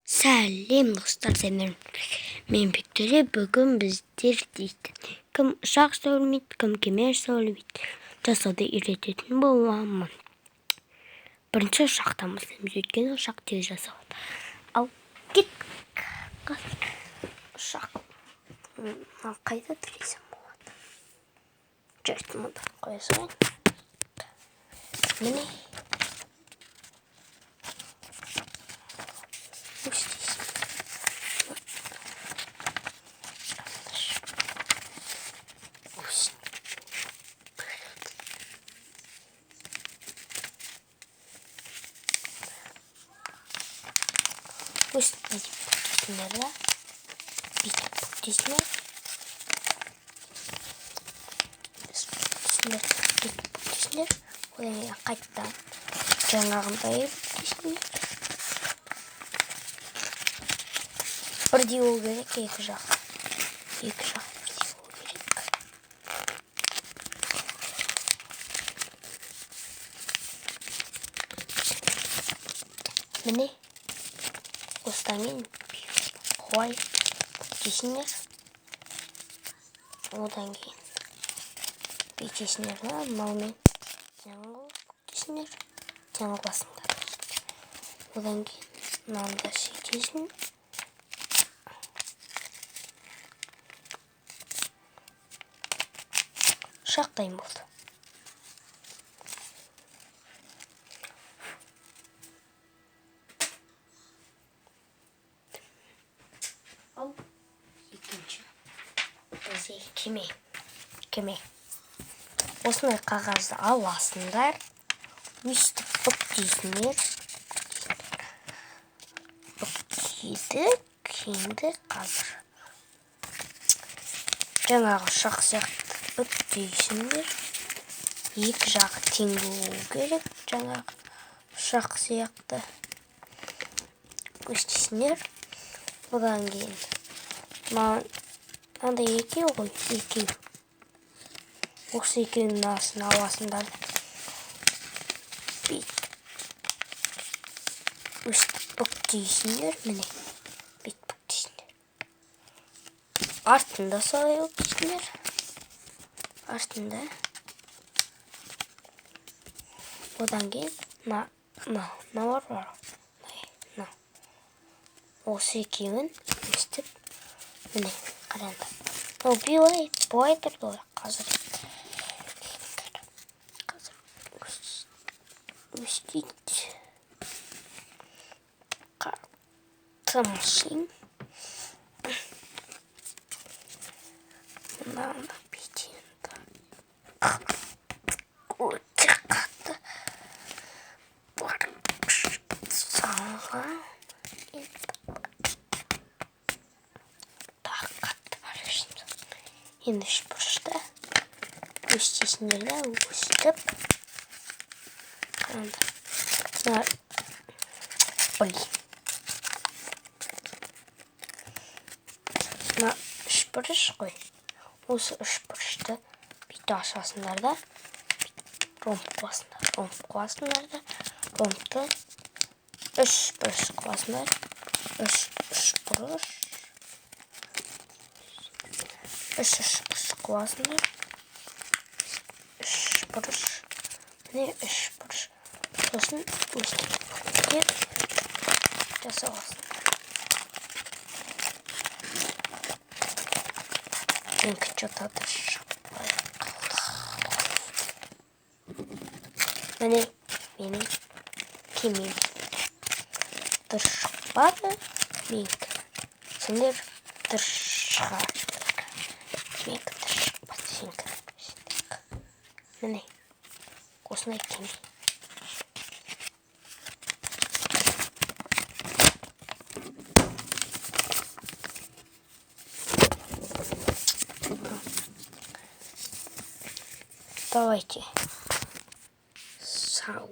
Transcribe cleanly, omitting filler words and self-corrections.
Сәлем достар, мен Виктория. Бүгін біздер дейді кім ұшақ сөйлемейді, кім кеме сөйлемейді жасауды үйрететін боламын. Бірінші ұшақтан бастаймыз, өйткені ұшақ тез жасалады. Ал кеттік. Ұшақ қайда тіресем болады? Жүрсін, мұнда қоя салайын. Міне. Бұқтесінерді бүйтіп бүктесінер. Бүктесінер. Одан қайттан жаңағындай бүктесінер. Бірдей ол керек, екі жақ бірдей ол керек. Міне. Осыдан кейін қой бүктесінер. Одан кейін бүктесінерді мынаумен бүктесінер. Басыңдар. Одан кейін мынауында сөйтесің. Ұшақ дайын болды. Ал екінші бізде кеме. Осындай қағазды аласыңдар, өстіп бүктейсіңдер. Енді қазір жаңағы ұшақ сияқты бүктейсіңдер. Екі жағы тең болу керек, жаңағы ұшақ сияқты бүктейсіңдер. Одан кейін мынандай екеу ғой, екеу. Осы екеуінің арасын аласыңдар. Өстіп бүктейсіңдер, міне. Бүйтіп бүктейсіңдер. Артында солай бүктейсіңдер. Артында. Одан кейін мынау бар. Осы екеуін өстіп, міне, қараңдар. Бұлай тұрды ғой, қазір өстейді. Қатымшын. Мынауында бетенді. Өте қатты. Барып салған. Енді үшбұрышта өстесіндерді өстіп қараңдар. Мына үшбұрыш қой. Осы үшбұрышты бүйтіп ашасыңдар да, ромб қуасыңдар да, ромбты үшбұрыш қуасыңдар. Үшбұрыш қуасыңдар. Үшбұрыш. Міне үшбұрыш. Сосын өстіп жасаласың. Менікі что-то шықпай қалды. Міне менің кемем дұрыс шықпады. Менікі. Сендер дұрыс шығар. Менікі дұрыс шықпады. Сендер. Міне. Осындай кеме. Давайте. Сау.